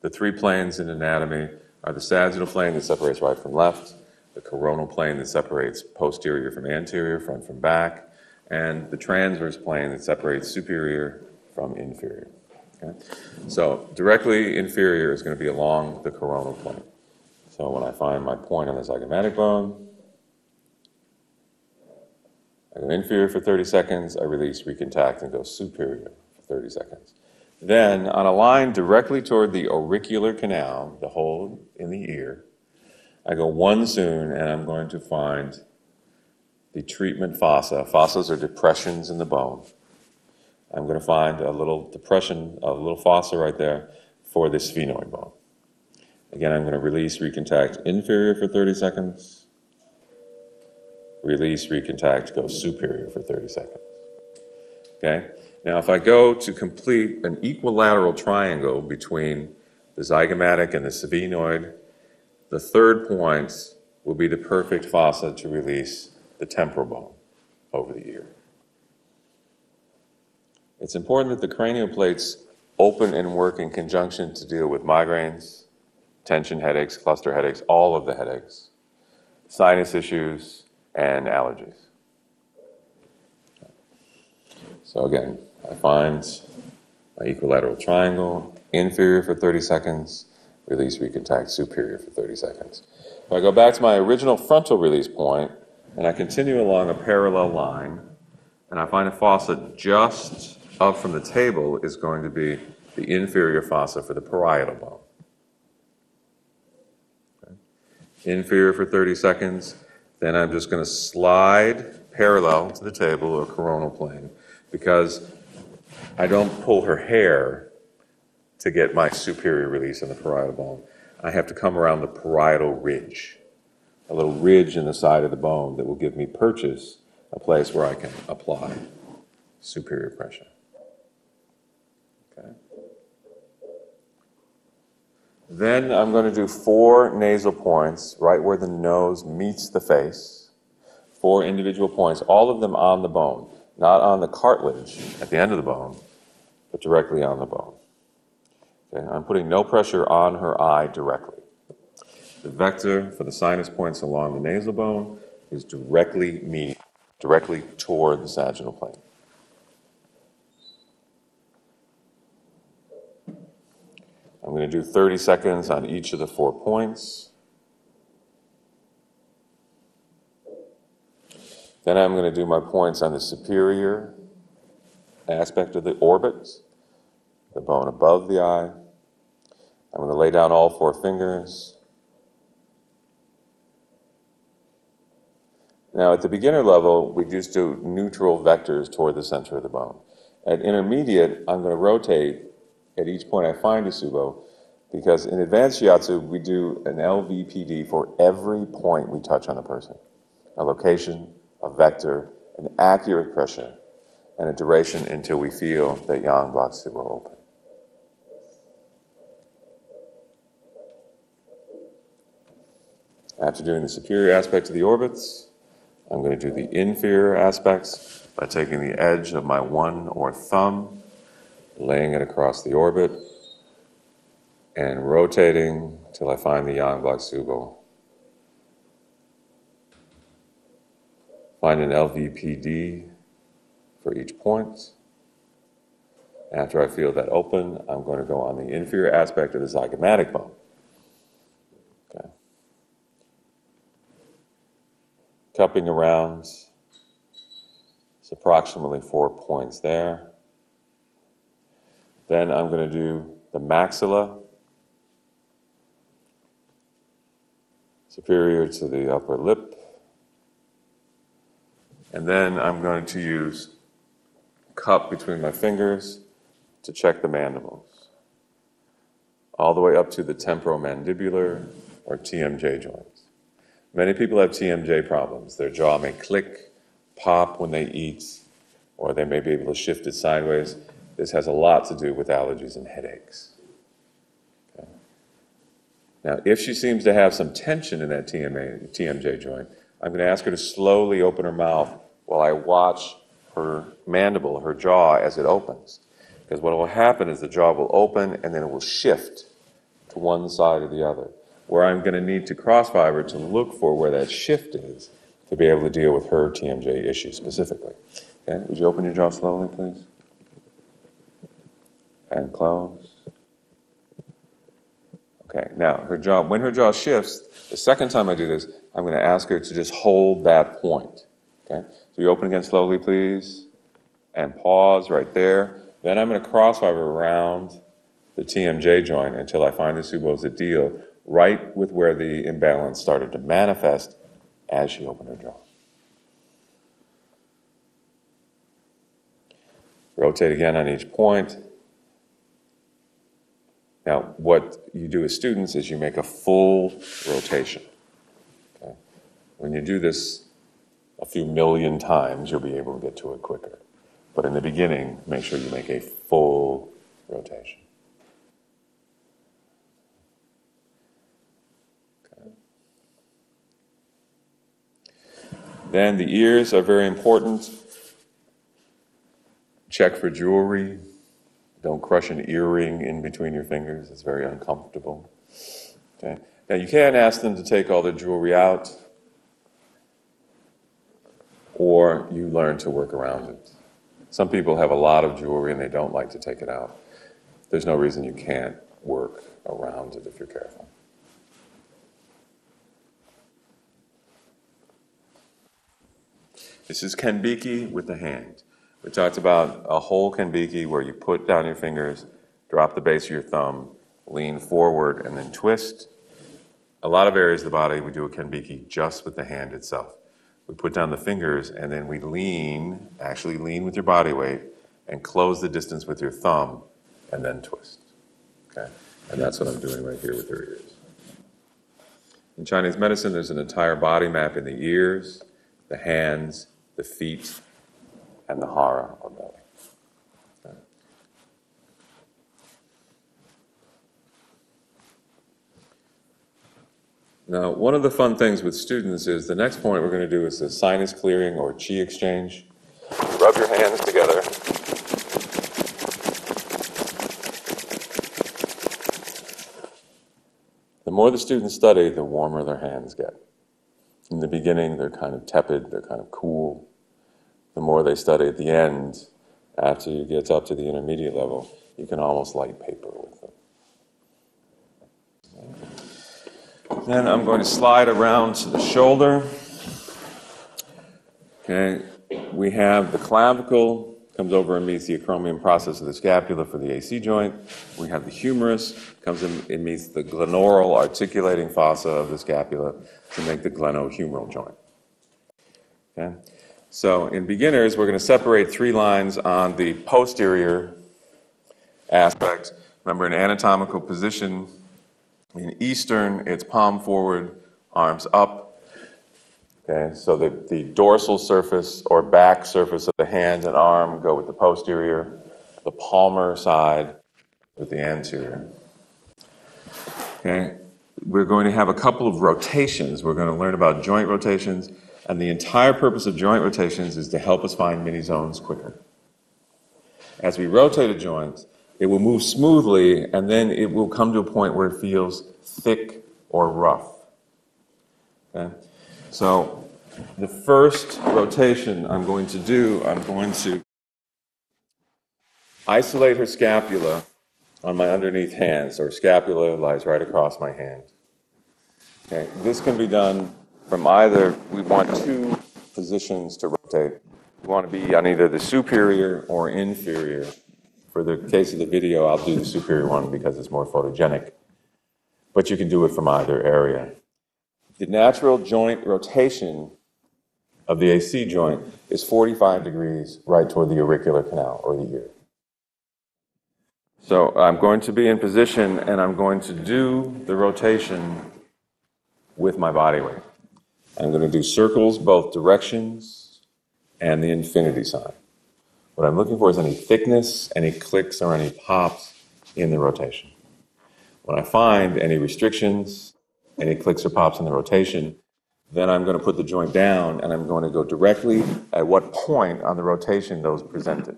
The three planes in anatomy are the sagittal plane that separates right from left, the coronal plane that separates posterior from anterior, front from back, and the transverse plane that separates superior from inferior. Okay? So directly inferior is going to be along the coronal plane. So when I find my point on the zygomatic bone, I go inferior for 30 seconds, I release, recontact, and go superior for 30 seconds. Then, on a line directly toward the auricular canal, the hole in the ear, I go one soon, and I'm going to find the treatment fossa. Fossas are depressions in the bone. I'm going to find a little depression, a little fossa right there for the sphenoid bone. Again, I'm going to release, recontact, inferior for 30 seconds. Release, recontact, go superior for 30 seconds. Okay? Now, if I go to complete an equilateral triangle between the zygomatic and the sphenoid, the third point will be the perfect fossa to release the temporal bone over the ear. It's important that the cranial plates open and work in conjunction to deal with migraines, tension headaches, cluster headaches, all of the headaches, sinus issues, and allergies. So again, I find my equilateral triangle, inferior for 30 seconds, release, recontact, superior for 30 seconds. If I go back to my original frontal release point, and I continue along a parallel line, and I find a fossa just up from the table is going to be the inferior fossa for the parietal bone. Okay. Inferior for 30 seconds, then I'm just going to slide parallel to the table or coronal plane, because I don't pull her hair to get my superior release in the parietal bone. I have to come around the parietal ridge, a little ridge in the side of the bone that will give me purchase, a place where I can apply superior pressure. Okay. Then I'm going to do 4 nasal points right where the nose meets the face. 4 individual points, all of them on the bone, not on the cartilage at the end of the bone, but directly on the bone. Okay. I'm putting no pressure on her eye directly. The vector for the sinus points along the nasal bone is directly toward the sagittal plane. I'm going to do 30 seconds on each of the 4 points. Then I'm going to do my points on the superior aspect of the orbit, the bone above the eye. I'm going to lay down all 4 fingers. Now, at the beginner level, we just do neutral vectors toward the center of the bone. At intermediate, I'm going to rotate at each point I find a subo, because in advanced Shiatsu, we do an LVPD for every point we touch on a person. A location, a vector, an accurate pressure, and a duration until we feel that yang block subo open. After doing the superior aspect of the orbits, I'm going to do the inferior aspects by taking the edge of my 1 or thumb, laying it across the orbit, and rotating till I find the yang block subo. Find an LVPD for each point. After I feel that open, I'm going to go on the inferior aspect of the zygomatic bone. Okay. Cupping around, it's approximately 4 points there. Then I'm going to do the maxilla, superior to the upper lip. And then I'm going to use cup between my fingers to check the mandibles, all the way up to the temporomandibular or TMJ joints. Many people have TMJ problems. Their jaw may click, pop when they eat, or they may be able to shift it sideways. This has a lot to do with allergies and headaches. Okay. Now, if she seems to have some tension in that TMJ joint, I'm going to ask her to slowly open her mouth while I watch her mandible, her jaw, as it opens. Because what will happen is the jaw will open and then it will shift to one side or the other, where I'm going to need to cross fiber to look for where that shift is to be able to deal with her TMJ issue specifically. Okay, would you open your jaw slowly, please? And close. Okay, now when her jaw shifts, the second time I do this, I'm going to ask her to just hold that point. Okay, so you open again slowly, please, and pause right there. Then I'm going to cross fiber around the TMJ joint until I find the suboscidal right with where the imbalance started to manifest as she opened her jaw. Rotate again on each point. Now, what you do as students is you make a full rotation. Okay? When you do this a few million times, you'll be able to get to it quicker. But in the beginning, make sure you make a full rotation. Okay. Then the ears are very important. Check for jewelry. Don't crush an earring in between your fingers. It's very uncomfortable. Okay. Now, you can't ask them to take all their jewelry out, or you learn to work around it. Some people have a lot of jewelry and they don't like to take it out. There's no reason you can't work around it if you're careful. This is Kenbiki with the hand. We talked about a whole Kenbiki where you put down your fingers, drop the base of your thumb, lean forward, and then twist. A lot of areas of the body, we do a Kenbiki just with the hand itself. We put down the fingers, and then we actually lean with your body weight, and close the distance with your thumb, and then twist. Okay? And that's what I'm doing right here with your ears. In Chinese medicine, there's an entire body map in the ears, the hands, the feet, and the hara, or belly. Okay. Now, one of the fun things with students is the next point we're going to do is the sinus clearing or qi exchange. Rub your hands together. The more the students study, the warmer their hands get. In the beginning, they're kind of tepid, they're kind of cool. The more they study at the end, after you get up to the intermediate level, you can almost light paper with them. Then I'm going to slide around to the shoulder. Okay, we have the clavicle, comes over and meets the acromion process of the scapula for the AC joint. We have the humerus, comes in and meets the glenoral articulating fossa of the scapula to make the glenohumeral joint. Okay, so in beginners, we're going to separate 3 lines on the posterior aspect. Remember, in anatomical position, in Eastern, it's palm forward, arms up. Okay, so the dorsal surface or back surface of the hand and arm go with the posterior, the palmar side with the anterior. Okay, we're going to have a couple of rotations. We're going to learn about joint rotations, and the entire purpose of joint rotations is to help us find mini zones quicker. As we rotate a joint, it will move smoothly, and then it will come to a point where it feels thick or rough. Okay? So the first rotation I'm going to isolate her scapula on my underneath hands, or scapula lies right across my hand. Okay? This can be done from either, we want 2 positions to rotate. We want to be on either the superior or inferior. For the case of the video, I'll do the superior one because it's more photogenic. But you can do it from either area. The natural joint rotation of the AC joint is 45 degrees right toward the auricular canal, or the ear. So I'm going to be in position, and I'm going to do the rotation with my body weight. I'm going to do circles both directions and the infinity sign. What I'm looking for is any thickness, any clicks, or any pops in the rotation. When I find any restrictions, any clicks or pops in the rotation, then I'm going to put the joint down and I'm going to go directly at what point on the rotation those presented.